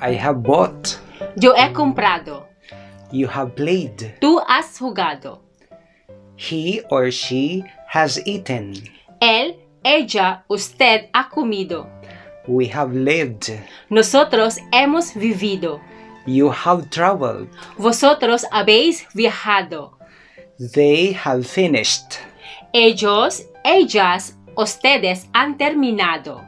I have bought. Yo he comprado. You have played. Tú has jugado. He or she has eaten. Él, ella, usted ha comido. We have lived. Nosotros hemos vivido. You have traveled. Vosotros habéis viajado. They have finished. Ellos, ellas, ustedes han terminado.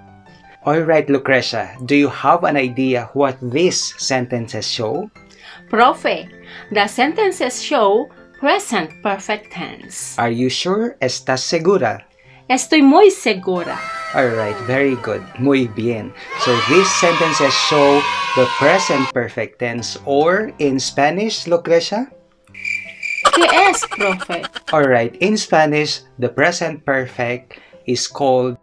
Alright, Lucrecia, do you have an idea what these sentences show? Profe, the sentences show present perfect tense. Are you sure? ¿Estás segura? Estoy muy segura. Alright, very good. Muy bien. So these sentences show the present perfect tense, or in Spanish, Lucrecia? ¿Qué es, profe? Alright, in Spanish, the present perfect is called...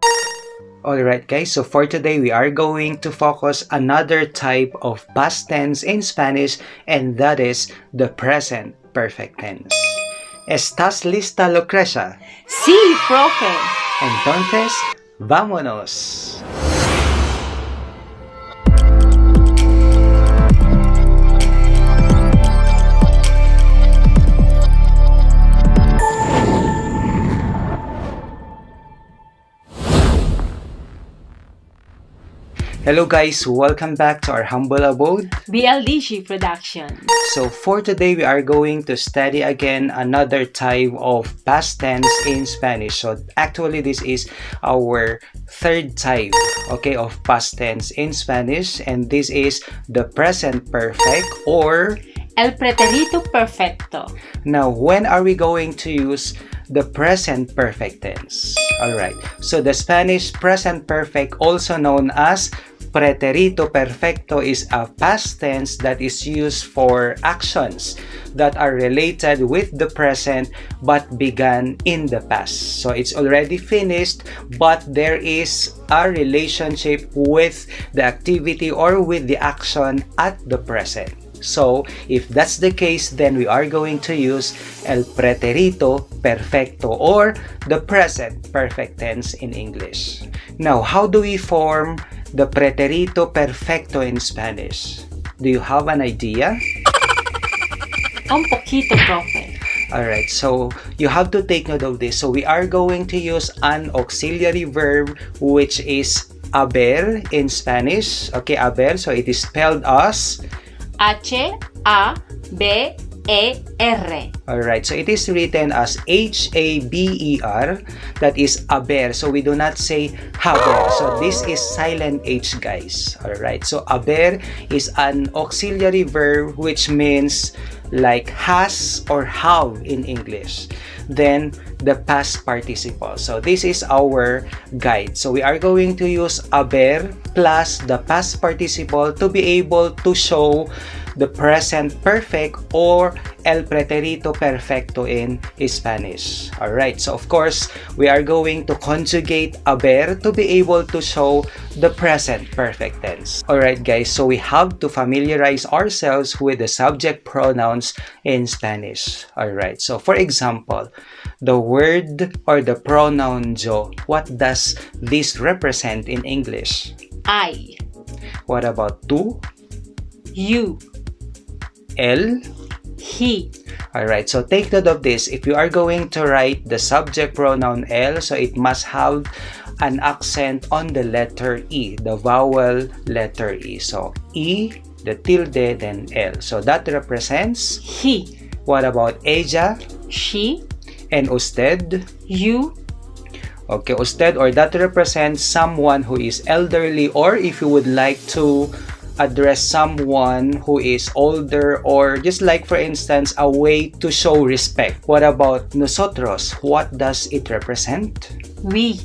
Alright guys, so for today we are going to focus another type of past tense in Spanish, and that is the present perfect tense. ¿Estás lista, Lucrecia? Sí, profe. Entonces, vámonos. Hello guys, welcome back to our humble abode, BLDG production. So for today, we are going to study again another type of past tense in Spanish. So actually, this is our third type, okay, of past tense in Spanish, and this is the present perfect, or El pretérito perfecto. Now, when are we going to use the present perfect tense? Alright, so the Spanish present perfect, also known as pretérito perfecto, is a past tense that is used for actions that are related with the present but began in the past. So it's already finished, but there is a relationship with the activity or with the action at the present. So, if that's the case, then we are going to use el pretérito perfecto, or the present perfect tense in English. Now, how do we form the pretérito perfecto in Spanish? Do you have an idea? Un poquito, profe. Alright, so you have to take note of this. So we are going to use an auxiliary verb, which is haber in Spanish. Okay, haber. So it is spelled as H-A-B-E-R. Alright, so it is written as H-A-B-E-R. That is haber. So we do not say haber. So this is silent H, guys. Alright, so haber is an auxiliary verb which means like has or have in English. Then the past participle. So this is our guide. So we are going to use haber plus the past participle to be able to show the present perfect, or el pretérito perfecto in Spanish. Alright, so of course, we are going to conjugate haber to be able to show the present perfect tense. Alright guys, so we have to familiarize ourselves with the subject pronouns in Spanish. Alright, so for example, the word or the pronoun yo, what does this represent in English? I. What about tú? You. El? He. Alright, so take note of this. If you are going to write the subject pronoun el, so it must have an accent on the letter E, the vowel letter E. So E, the tilde, then el. So that represents He. What about ella? She. And usted? You. Okay, usted, or that represents someone who is elderly, or if you would like to address someone who is older, or just like for instance a way to show respect. What about nosotros? What does it represent? We.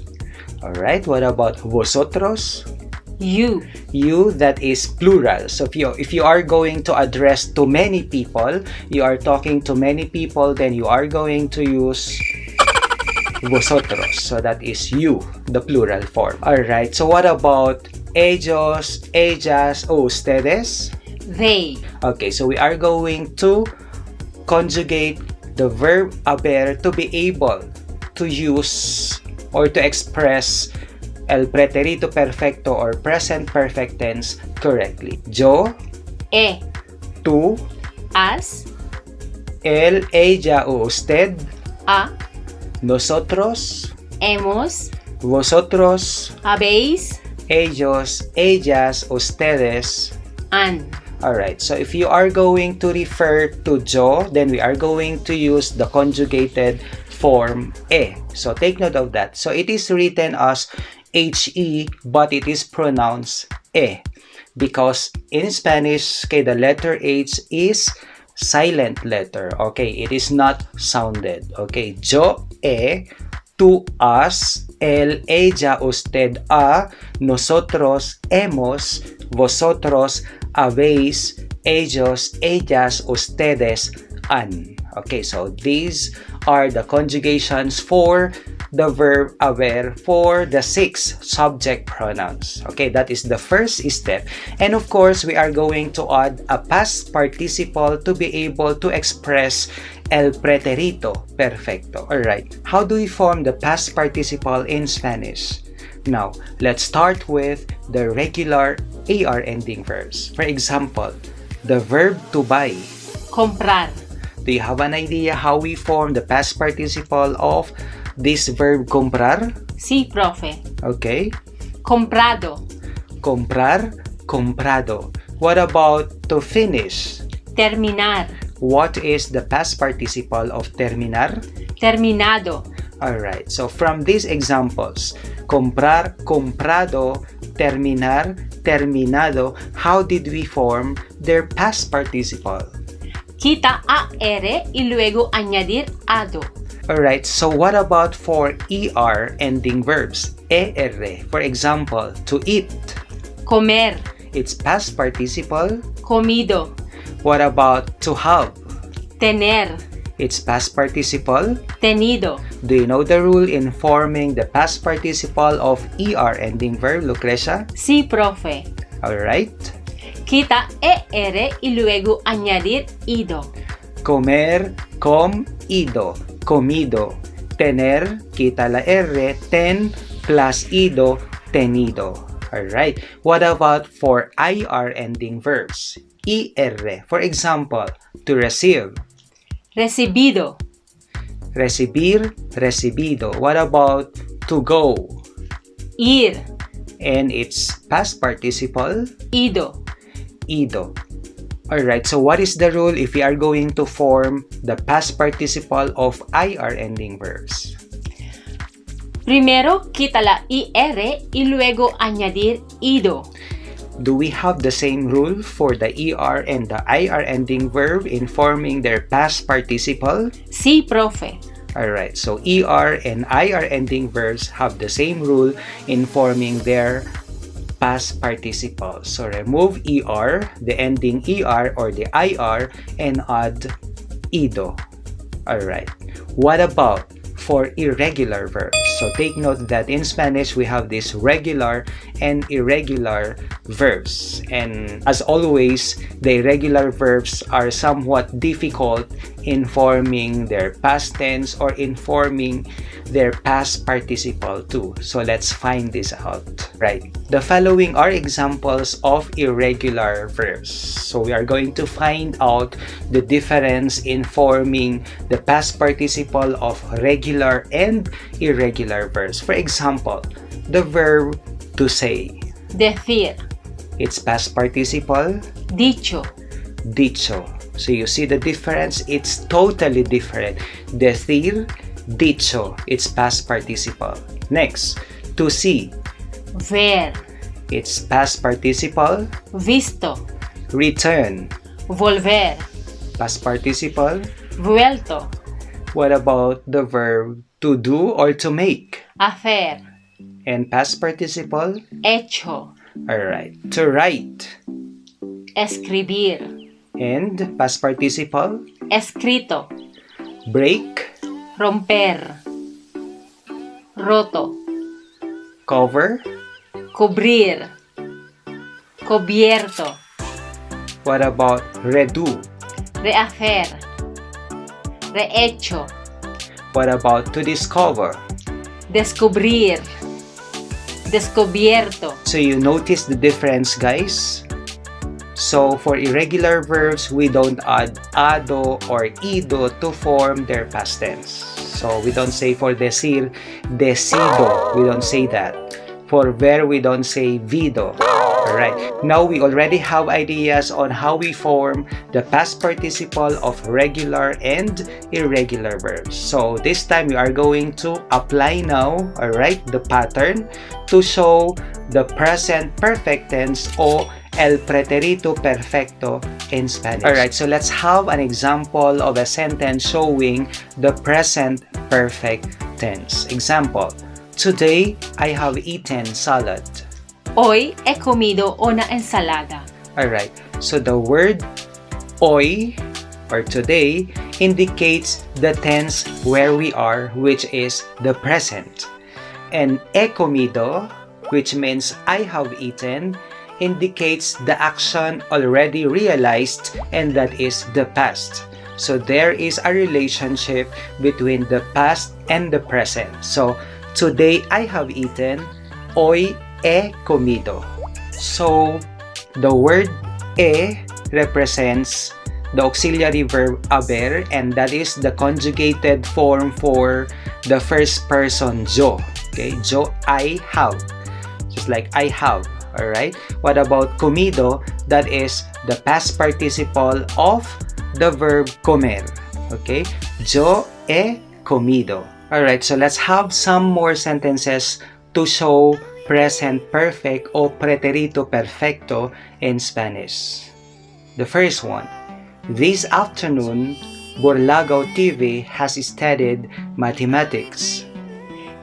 Alright, what about vosotros? You. You, that is plural. So if you are going to address to many people, you are talking to many people, then you are going to use vosotros. So that is you, the plural form. Alright, so what about ellos, ellas, o ustedes? They. Okay, so we are going to conjugate the verb haber to be able to use or to express el pretérito perfecto or present perfect tense correctly. Yo, tú, as, él, ella o usted, a, nosotros, hemos, vosotros, habéis, ellos, ellas, ustedes. han. Alright, so if you are going to refer to yo, then we are going to use the conjugated form e. So take note of that. So it is written as he, but it is pronounced e. Because in Spanish, okay, the letter H is silent letter. Okay, it is not sounded. Okay, yo, tú, us, él, ella, usted, a, nosotros, hemos, vosotros, habéis, ellos, ellas, ustedes, han. Okay, so these are the conjugations for the verb haber for the 6 subject pronouns. Okay, that is the first step. And of course, we are going to add a past participle to be able to express el pretérito perfecto. Alright, how do we form the past participle in Spanish? Now, let's start with the regular AR ending verbs. For example, the verb to buy. Comprar. Do you have an idea how we form the past participle of this verb comprar? Sí, profe. Okay. Comprado. Comprar, comprado. What about to finish? Terminar. What is the past participle of terminar? Terminado. Alright, so from these examples, comprar, comprado, terminar, terminado, how did we form their past participle? Quita AR y luego añadir ado. Alright, so what about for ER ending verbs? ER, for example, to eat. Comer. Its past participle. Comido. What about to have? Tener. Its past participle. Tenido. Do you know the rule in forming the past participle of ER ending verb, Lucrecia? Sí, profe. Alright. Quita ER y luego añadir ido. Comer, ido, comido. Tener, quita la R, ten plus ido, tenido. Alright. What about for IR ending verbs? ER. For example, to receive. Recibido. Recibir, recibido. What about to go? Ir. And its past participle? Ido. Ido. Alright, so what is the rule if we are going to form the past participle of IR ending verbs? Primero quita la IR y luego añadir ido. Do we have the same rule for the ER and the IR ending verb in forming their past participle? Sí, profe. Alright, so ER and IR ending verbs have the same rule in forming their past participle. So remove ER, the ending ER or the IR, and add ido. Alright, what about for irregular verbs? So take note that in Spanish we have this regular and irregular verbs, and as always, the irregular verbs are somewhat difficult in forming their past tense or in forming their past participle too. So let's find this out. Right, the following are examples of irregular verbs. So we are going to find out the difference in forming the past participle of regular and irregular verbs. For example, the verb to say. Decir. Its past participle? Dicho. Dicho. So you see the difference? It's totally different. Decir, dicho. Its past participle. Next, to see. Ver. Its past participle? Visto. Return. Volver. Past participle? Vuelto. What about the verb to do or to make? Hacer. And past participle? Hecho. Alright. To write. Escribir. And past participle? Escrito. Break. Romper. Roto. Cover. Cubrir. Cubierto. What about redo? Rehacer. Rehecho. What about to discover? Descubrir. descubierto. So you notice the difference, guys? So for irregular verbs, we don't add ado or ido to form their past tense. So we don't say for decir, decido. We don't say that. For ver, we don't say vido. Alright, now we already have ideas on how we form the past participle of regular and irregular verbs. So this time we are going to apply now, alright, the pattern to show the present perfect tense or el pretérito perfecto in Spanish. Alright, so let's have an example of a sentence showing the present perfect tense. Example, today I have eaten salad. Hoy he comido una ensalada. Alright, so the word hoy or today indicates the tense where we are, which is the present. And he comido, which means I have eaten, indicates the action already realized, and that is the past. So there is a relationship between the past and the present. So today I have eaten, hoy he comido. So the word he represents the auxiliary verb haber, and that is the conjugated form for the first person yo. Okay, yo, I have. Just like I have. Alright? What about comido? That is the past participle of the verb comer. Okay? Yo he comido. Alright, so let's have some more sentences to show present perfect o pretérito perfecto in Spanish. The first one. This afternoon, Borlagaw TV has studied mathematics.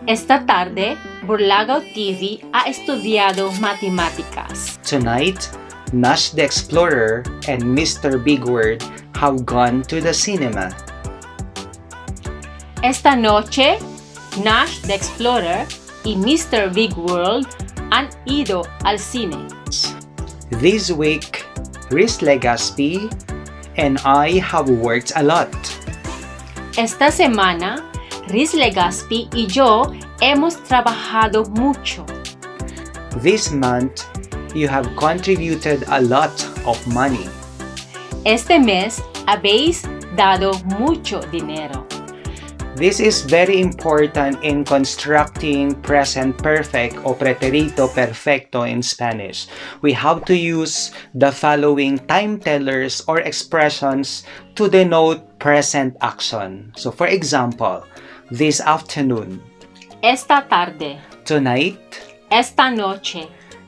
Esta tarde, Borlagaw TV ha estudiado matemáticas. Tonight, Nash the Explorer and Mr. Big Word have gone to the cinema. Esta noche, Nash the Explorer y Mr. Big World han ido al cine. This week, Riz Legaspi and I have worked a lot. Esta semana, Riz Legaspi y yo hemos trabajado mucho. This month, you have contributed a lot of money. Este mes habéis dado mucho dinero. This is very important in constructing present perfect o pretérito perfecto in Spanish. We have to use the following time tellers or expressions to denote present action. So for example, this afternoon, Esta tarde, tonight, esta noche,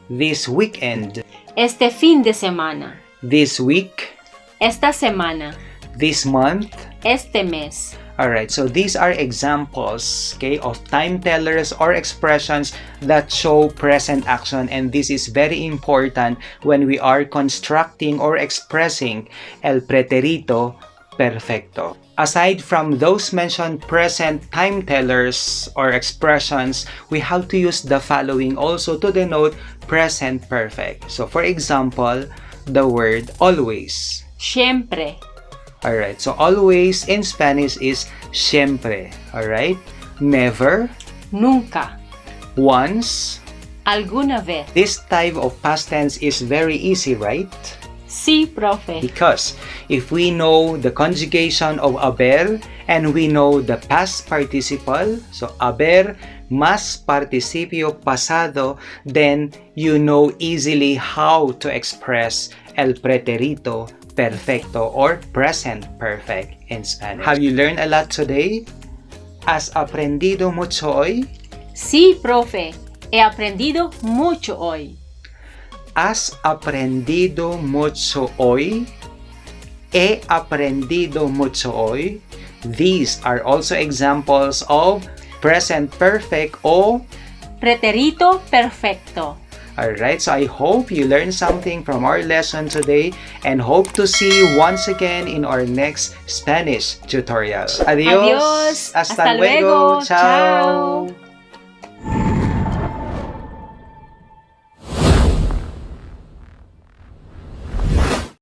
this weekend, este fin de semana, this week, esta semana, this month. este mes. Alright, so these are examples, okay, of time tellers or expressions that show present action, and this is very important when we are constructing or expressing el pretérito perfecto. Aside from those mentioned present time tellers or expressions, we have to use the following also to denote present perfect. So for example, the word always. Siempre. Alright, so always in Spanish is siempre. Alright? Never. Nunca. Once. Alguna vez. This type of past tense is very easy, right? Sí, profe. Because if we know the conjugation of haber and we know the past participle, so haber más participio pasado, then you know easily how to express el pretérito perfecto or present perfect in Spanish. Have you learned a lot today? ¿Has aprendido mucho hoy? Sí, profe. He aprendido mucho hoy. ¿Has aprendido mucho hoy? He aprendido mucho hoy. These are also examples of present perfect or Pretérito perfecto. Alright, so I hope you learned something from our lesson today and hope to see you once again in our next Spanish tutorial. Adios. Adiós. Hasta luego. Ciao.